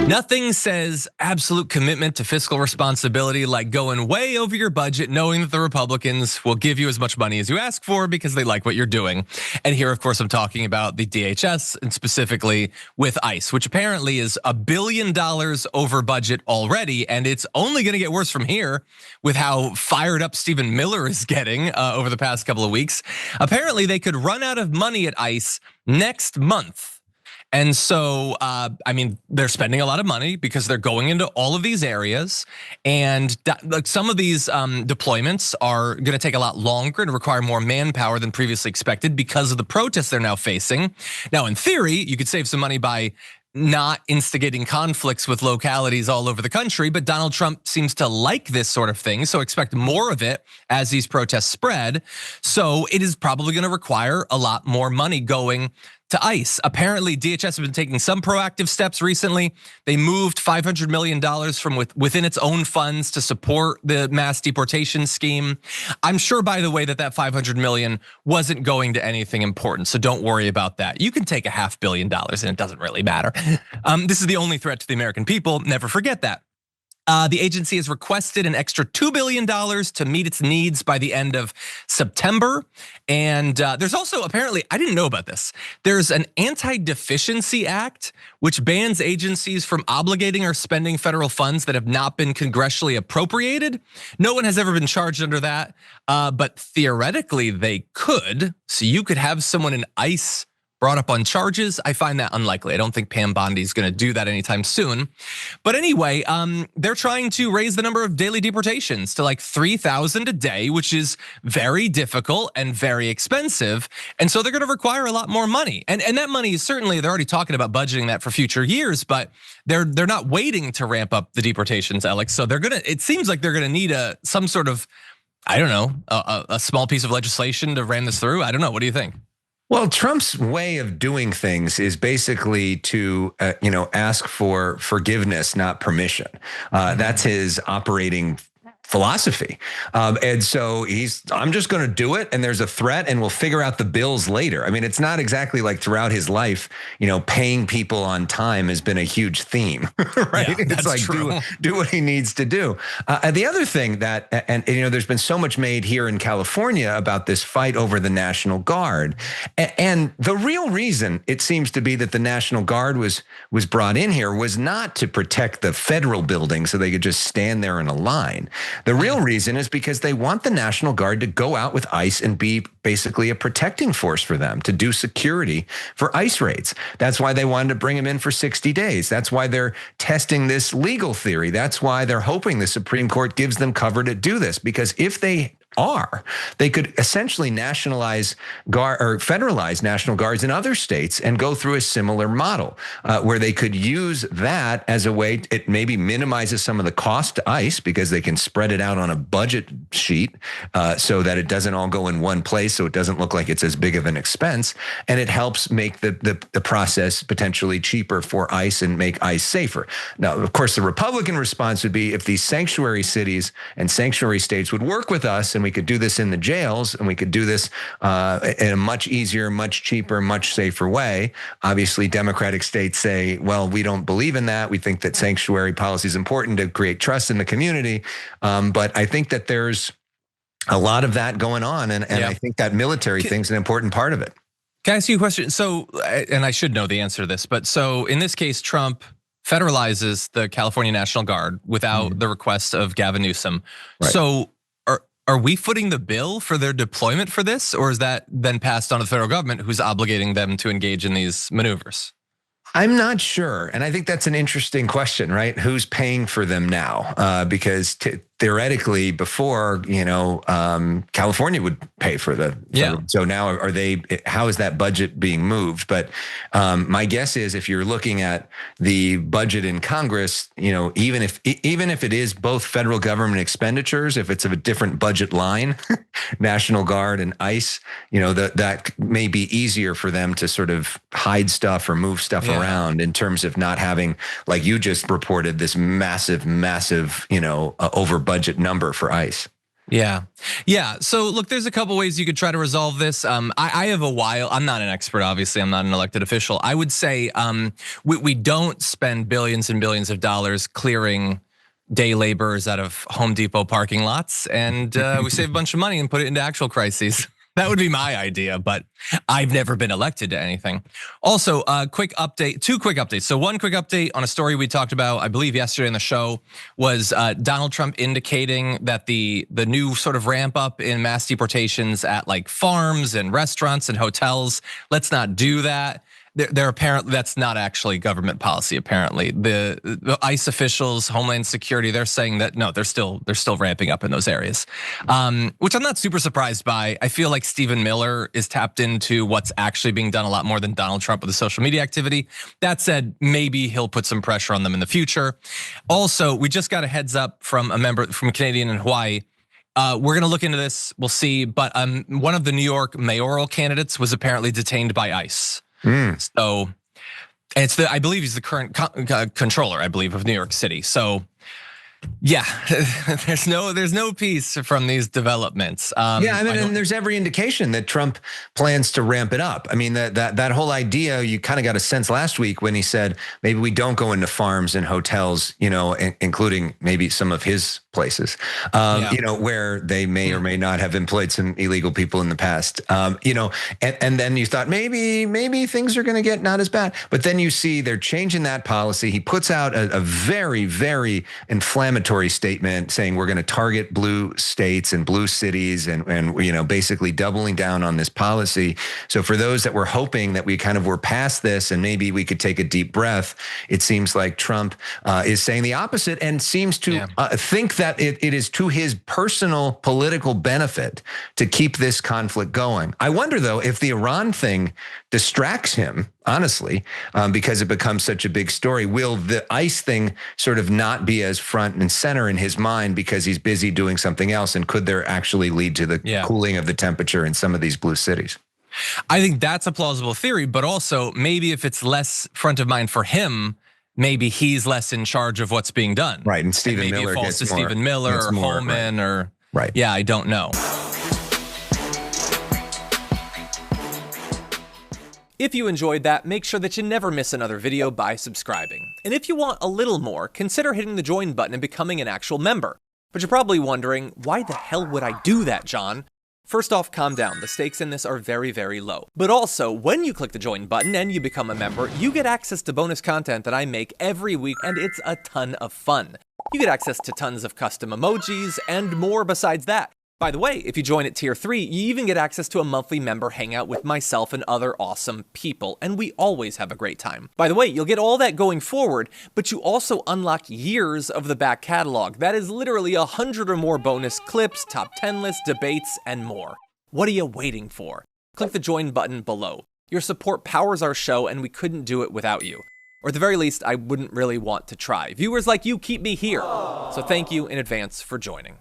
Nothing says absolute commitment to fiscal responsibility like going way over your budget, knowing that the Republicans will give you as much money as you ask for because they like what you're doing. And here, of course, I'm talking about the DHS and specifically with ICE, which apparently is $1 billion over budget already. And it's only going to get worse from here with how fired up Stephen Miller is getting over the past couple of weeks. Apparently, they could run out of money at ICE next month. And so, I mean, they're spending a lot of money because they're going into all of these areas. And like some of these deployments are gonna take a lot longer and require more manpower than previously expected because of the protests they're now facing. Now, in theory, you could save some money by not instigating conflicts with localities all over the country, but Donald Trump seems to like this sort of thing, so expect more of it as these protests spread. So it is probably gonna require a lot more money going to ICE. Apparently, DHS has been taking some proactive steps recently. They moved $500 million from within its own funds to support the mass deportation scheme. I'm sure, by the way, that $500 million wasn't going to anything important, so don't worry about that. You can take $500 million and it doesn't really matter. This is the only threat to the American people, never forget that. The agency has requested an extra $2 billion to meet its needs by the end of September. And there's also, apparently, I didn't know about this. There's an Anti-Deficiency Act, which bans agencies from obligating or spending federal funds that have not been congressionally appropriated. No one has ever been charged under that, but theoretically they could. So you could have someone in ICE brought up on charges. I find that unlikely. I don't think Pam Bondi's gonna do that anytime soon. But anyway, they're trying to raise the number of daily deportations to like 3,000 a day, which is very difficult and very expensive. And so they're gonna require a lot more money. And that money is certainly, they're already talking about budgeting that for future years, but they're not waiting to ramp up the deportations, Alex. So it seems like they're gonna need some sort of, I don't know, a small piece of legislation to ram this through. I don't know, what do you think? Well, Trump's way of doing things is basically to, ask for forgiveness, not permission. That's his operating philosophy. And so I'm just going to do it. And there's a threat and we'll figure out the bills later. I mean, it's not exactly like throughout his life, paying people on time has been a huge theme, right? Yeah, it's like, do what he needs to do. The other thing that, and there's been so much made here in California about this fight over the National Guard. And the real reason it seems to be that the National Guard was brought in here was not to protect the federal building so they could just stand there in a line. The real reason is because they want the National Guard to go out with ICE and be basically a protecting force for them, to do security for ICE raids. That's why they wanted to bring him in for 60 days. That's why they're testing this legal theory. That's why they're hoping the Supreme Court gives them cover to do this, because if they could essentially nationalize or federalize National Guards in other states and go through a similar model where they could use that as a way. It maybe minimizes some of the cost to ICE because they can spread it out on a budget sheet so that it doesn't all go in one place, so it doesn't look like it's as big of an expense, and it helps make the process potentially cheaper for ICE and make ICE safer. Now, of course, the Republican response would be if these sanctuary cities and sanctuary states would work with us and we could do this in the jails and we could do this in a much easier, much cheaper, much safer way. Obviously, Democratic states say, well, we don't believe in that. We think that sanctuary policy is important to create trust in the community. But I think that there's a lot of that going on. And I think that military thing's an important part of it. Can I ask you a question? So, and I should know the answer to this, but so in this case, Trump federalizes the California National Guard without the request of Gavin Newsom. Right. So are we footing the bill for their deployment for this, or is that then passed on to the federal government who's obligating them to engage in these maneuvers? I'm not sure. And I think that's an interesting question, right? Who's paying for them now? Because theoretically before, California would pay for the. So now how is that budget being moved? But my guess is if you're looking at the budget in Congress, even if it is both federal government expenditures, if it's of a different budget line, National Guard and ICE, that may be easier for them to sort of hide stuff or move stuff around in terms of not having, like you just reported, this massive, over budget number for ICE. Yeah. Yeah. So look, there's a couple ways you could try to resolve this. I have a while. I'm not an expert, obviously. I'm not an elected official. I would say we don't spend billions and billions of dollars clearing day laborers out of Home Depot parking lots, and we save a bunch of money and put it into actual crises. That would be my idea, but I've never been elected to anything. Also, quick update, two quick updates. So one quick update on a story we talked about, I believe yesterday in the show, was Donald Trump indicating that the new sort of ramp up in mass deportations at like farms and restaurants and hotels, let's not do that. They're apparently, that's not actually government policy. Apparently, the ICE officials, Homeland Security, they're saying that no, they're still ramping up in those areas, which I'm not super surprised by. I feel like Stephen Miller is tapped into what's actually being done a lot more than Donald Trump with the social media activity. That said, maybe he'll put some pressure on them in the future. Also, we just got a heads up from a member from Canadian in Hawaii. We're gonna look into this. We'll see. But one of the New York mayoral candidates was apparently detained by ICE. So it's I believe he's the current controller, I believe, of New York City. So yeah, there's no peace from these developments. Yeah, I mean, and there's every indication that Trump plans to ramp it up. I mean, that whole idea, you kind of got a sense last week when he said maybe we don't go into farms and hotels, including maybe some of his places, where they may or may not have employed some illegal people in the past, and then you thought maybe things are going to get not as bad, but then you see they're changing that policy. He puts out a very, very inflammatory statement saying we're going to target blue states and blue cities and basically doubling down on this policy. So for those that were hoping that we kind of were past this and maybe we could take a deep breath, it seems like Trump is saying the opposite and seems to think that it is to his personal political benefit to keep this conflict going. I wonder though if the Iran thing distracts him, honestly, because it becomes such a big story. Will the ICE thing sort of not be as front and center in his mind because he's busy doing something else? And could there actually lead to the cooling of the temperature in some of these blue cities? I think that's a plausible theory, but also maybe if it's less front of mind for him, maybe he's less in charge of what's being done. Right, and Stephen Miller gets to Stephen Miller or Holman or yeah, I don't know. If you enjoyed that, make sure that you never miss another video by subscribing. And if you want a little more, consider hitting the join button and becoming an actual member. But you're probably wondering, why the hell would I do that, John? First off, calm down. The stakes in this are very, very low. But also, when you click the join button and you become a member, you get access to bonus content that I make every week, and it's a ton of fun. You get access to tons of custom emojis and more besides that. By the way, if you join at tier 3, you even get access to a monthly member hangout with myself and other awesome people, and we always have a great time. By the way, you'll get all that going forward, but you also unlock years of the back catalog. That is literally 100 or more bonus clips, top 10 lists, debates, and more. What are you waiting for? Click the join button below. Your support powers our show, and we couldn't do it without you. Or at the very least, I wouldn't really want to try. Viewers like you keep me here. So thank you in advance for joining.